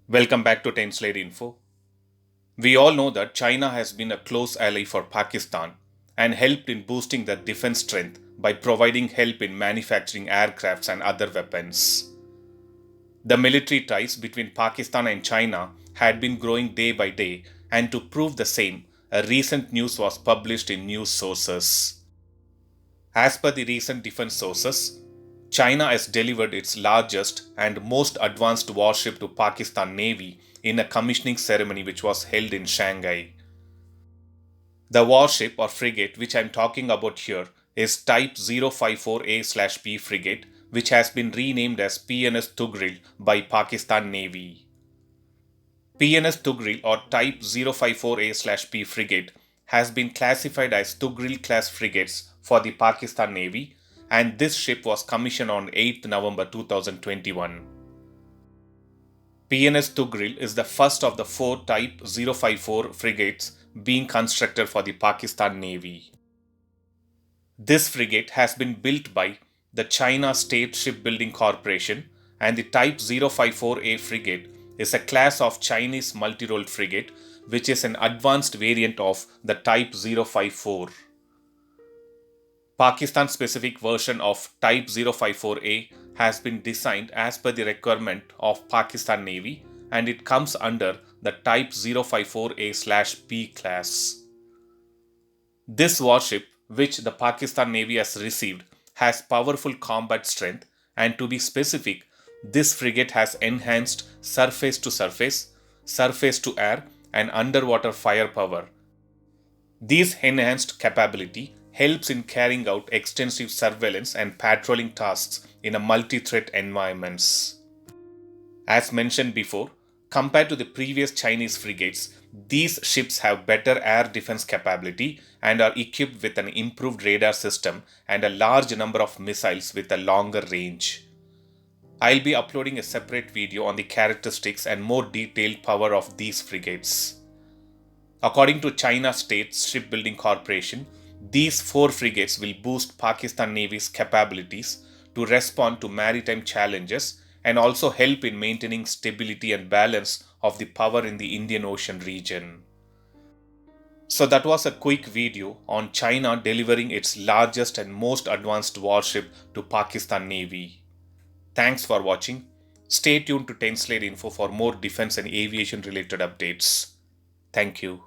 Welcome back to 10 Slide Info. We all know that China has been a close ally for Pakistan and helped in boosting their defense strength by providing help in manufacturing aircrafts and other weapons. The military ties between Pakistan and China had been growing day by day, and to prove the same, a recent news was published in news sources. As per the recent defense sources, China has delivered its largest and most advanced warship to Pakistan Navy in a commissioning ceremony which was held in Shanghai. The warship or frigate which I am talking about here is Type 054A/P frigate, which has been renamed as PNS Tugril by Pakistan Navy. PNS Tugril or Type 054A/P frigate has been classified as Tugril class frigates for the Pakistan Navy, and this ship was commissioned on 8th November 2021. PNS Tugril is the first of the four Type 054 frigates being constructed for the Pakistan Navy. This frigate has been built by the China State Shipbuilding Corporation, and the Type 054A frigate is a class of Chinese multi-role frigate which is an advanced variant of the Type 054. Pakistan specific version of Type 054A has been designed as per the requirement of Pakistan Navy, and it comes under the Type 054A/P class. This warship, which the Pakistan Navy has received, has powerful combat strength, and to be specific, this frigate has enhanced surface to surface, surface to air, and underwater firepower. This enhanced capability helps in carrying out extensive surveillance and patrolling tasks in a multi-threat environments. As mentioned before, compared to the previous Chinese frigates, these ships have better air defense capability and are equipped with an improved radar system and a large number of missiles with a longer range. I'll be uploading a separate video on the characteristics and more detailed power of these frigates. According to China State Shipbuilding Corporation, these four frigates will boost Pakistan Navy's capabilities to respond to maritime challenges and also help in maintaining stability and balance of the power in the Indian Ocean region. So that was a quick video on China delivering its largest and most advanced warship to Pakistan Navy. Thanks for watching. Stay tuned to 10 Slide Info for more defense and aviation related updates. Thank you.